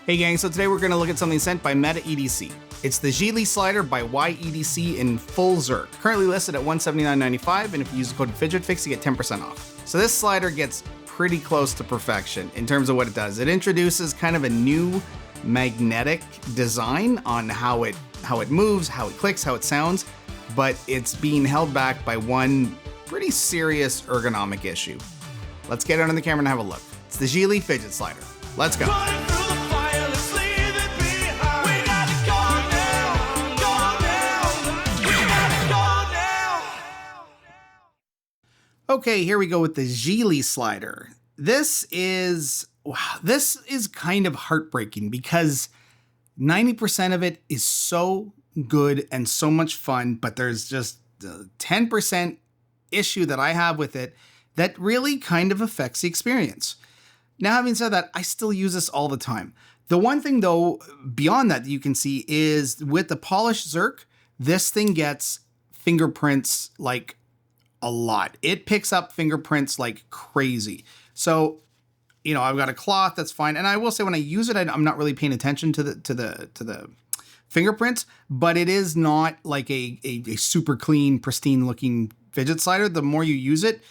Hey gang, so today we're going to look at something sent by Meta EDC. It's the GEEONE slider by YEDC in full Zerk, currently listed at $179.95, and if you use the code FidgetFix you get 10% off. So this slider gets pretty close to perfection in terms of what it does. It introduces kind of a new magnetic design on how it moves, how it clicks, how it sounds, but it's being held back by one pretty serious ergonomic issue. Let's get it on the camera and have a look. It's the GEEONE fidget slider. Let's go. Okay, here we go with the GEEONE slider. This is kind of heartbreaking because 90% of it is so good and so much fun, but there's just the 10% issue that I have with it that really kind of affects the experience. Now, having said that, I still use this all the time. The one thing though, beyond that you can see is with the polished Zerk, this thing gets fingerprints like a lot. It picks up fingerprints like crazy. So, you know, I've got a cloth, that's fine. And I will say when I use it, I'm not really paying attention to the fingerprints, but it is not like a super clean, pristine looking fidget slider. The more you use it,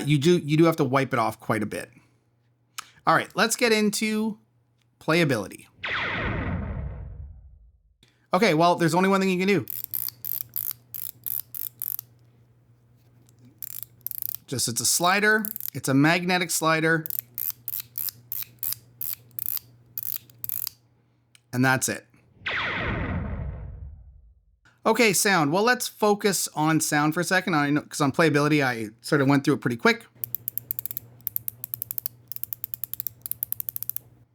you do have to wipe it off quite a bit. All right, let's get into playability. Okay, well, there's only one thing you can do. It's a slider, it's a magnetic slider, and that's it. Okay, sound. Well, let's focus on sound for a second. I know, because on playability, I sort of went through it pretty quick.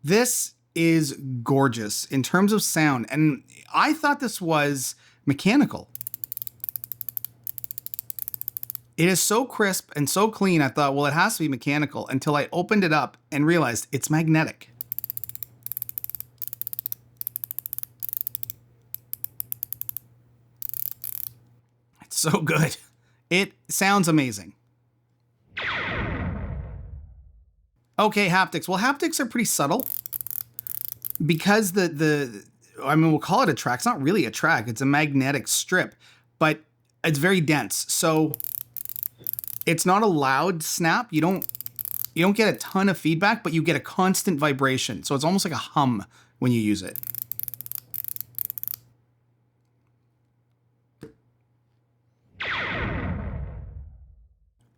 This is gorgeous in terms of sound, and I thought this was mechanical. It is so crisp and so clean, I thought, well, it has to be mechanical until I opened it up and realized it's magnetic. It's so good. It sounds amazing. Okay, haptics. Well, haptics are pretty subtle because we'll call it a track. It's not really a track. It's a magnetic strip, but it's very dense. So it's not a loud snap. You don't get a ton of feedback, but you get a constant vibration. So it's almost like a hum when you use it.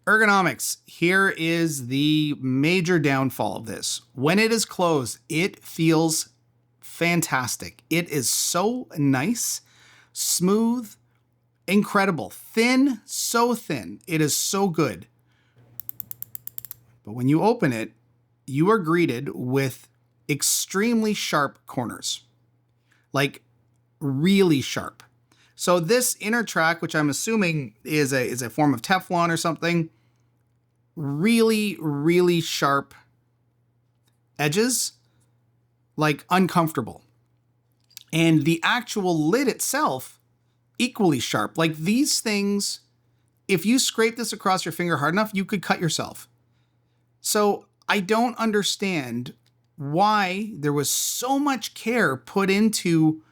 Ergonomics. Here is the major downfall of this. When it is closed, it feels fantastic. It is so nice, smooth, incredible, thin, so thin. It is so good. But when you open it, you are greeted with extremely sharp corners, like really sharp. So this inner track, which I'm assuming is a form of Teflon or something, really, really sharp edges, like uncomfortable. And the actual lid itself, equally sharp. Like these things, if you scrape this across your finger hard enough, you could cut yourself. So I don't understand why there was so much care put into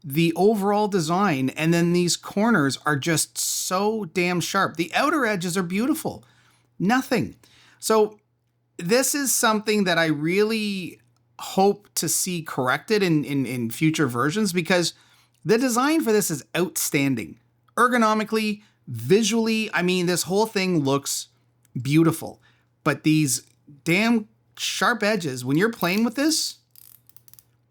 the overall design, and then these corners are just so damn sharp. The outer edges are beautiful. Nothing. So this is something that I really hope to see corrected in future versions, because the design for this is outstanding. Ergonomically, visually, I mean, this whole thing looks beautiful. But these damn sharp edges, when you're playing with this,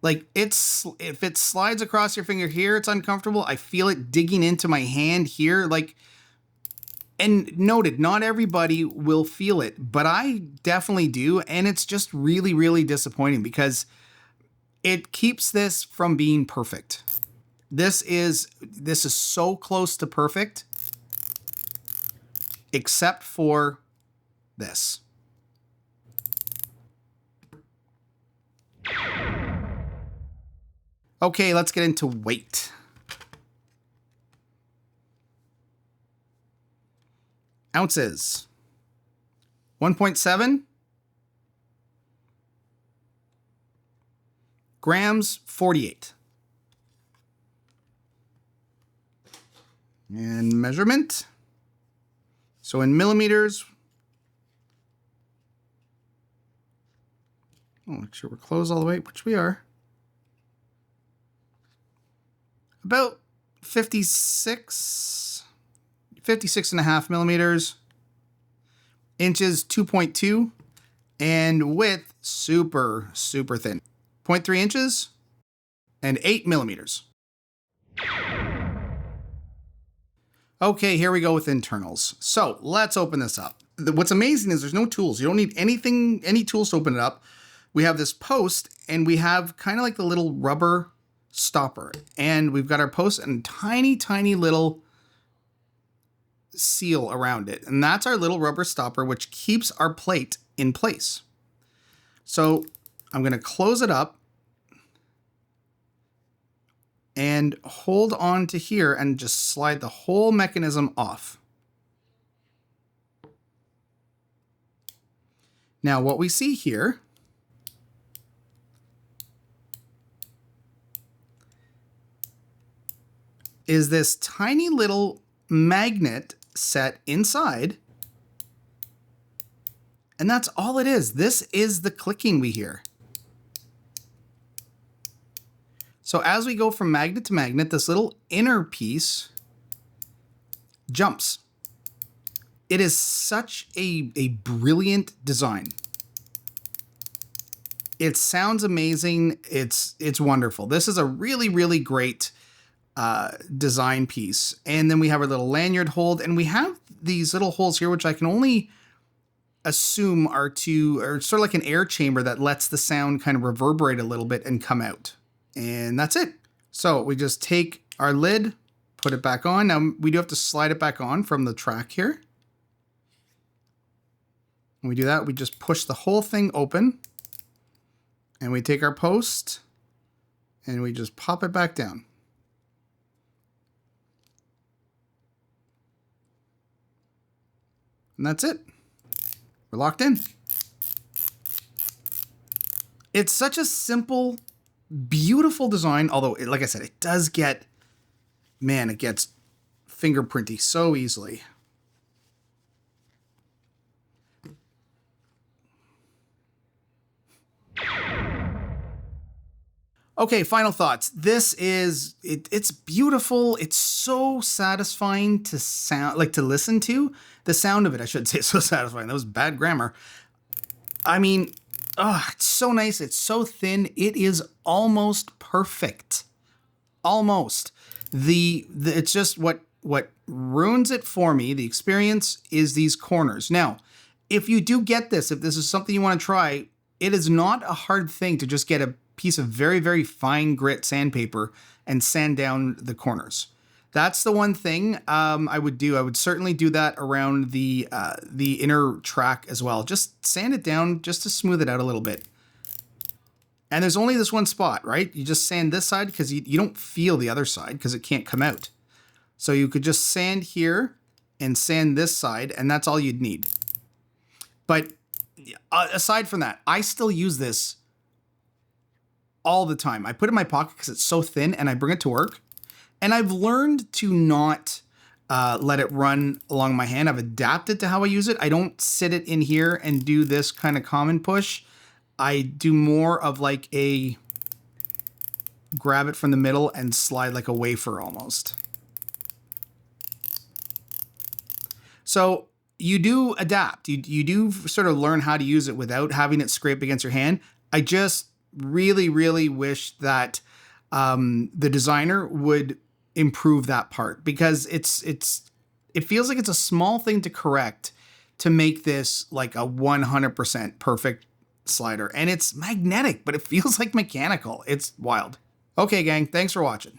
like if it slides across your finger here, it's uncomfortable. I feel it digging into my hand here. Like, and noted, not everybody will feel it, but I definitely do. And it's just really, really disappointing because it keeps this from being perfect. This is so close to perfect, except for this. Okay, let's get into weight. Ounces. 1.7. Grams, 48. And measurement. So in millimeters, make sure we're closed all the way, which we are. About 56 and a half millimeters. Inches, 2.2. And width, super, super thin. 0.3 inches and 8 millimeters. Okay, here we go with internals. So let's open this up. What's amazing is there's no tools. You don't need any tools to open it up. We have this post and we have kind of like the little rubber stopper. And we've got our post and tiny, tiny little seal around it. And that's our little rubber stopper, which keeps our plate in place. So I'm going to close it up and hold on to here and just slide the whole mechanism off. Now what we see here is this tiny little magnet set inside. And that's all it is. This is the clicking we hear. So as we go from magnet to magnet, this little inner piece jumps. It is such a brilliant design. It sounds amazing. It's wonderful. This is a really, really great design piece. And then we have our little lanyard hold, and we have these little holes here, which I can only assume are sort of like an air chamber that lets the sound kind of reverberate a little bit and come out. And that's it. So we just take our lid, put it back on. Now we do have to slide it back on from the track here. When we do that, we just push the whole thing open and we take our post and we just pop it back down. And that's it. We're locked in. It's such a simple, beautiful design, although, like I said, it does get, man, it gets fingerprinty so easily. Okay, final thoughts. This is, it's beautiful. It's so satisfying to sound, like to listen to. The sound of it, I should say, so satisfying. That was bad grammar. I mean, oh, it's so nice. It's so thin. It is almost perfect. Almost. It's just what ruins it for me, the experience, is these corners. Now, if you do get this, if this is something you want to try, it is not a hard thing to just get a piece of very, very fine grit sandpaper and sand down the corners. That's the one thing I would do. I would certainly do that around the inner track as well. Just sand it down just to smooth it out a little bit. And there's only this one spot, right? You just sand this side because you don't feel the other side because it can't come out. So you could just sand here and sand this side, and that's all you'd need. But aside from that, I still use this all the time. I put it in my pocket because it's so thin and I bring it to work. And I've learned to not let it run along my hand. I've adapted to how I use it. I don't sit it in here and do this kind of common push. I do more of like a grab it from the middle and slide like a wafer almost. So you do adapt. You do sort of learn how to use it without having it scrape against your hand. I just really, really wish that the designer would improve that part, because it feels like it's a small thing to correct to make this like a 100% perfect slider. And it's magnetic, but it feels like mechanical. It's wild. Okay, gang, thanks for watching.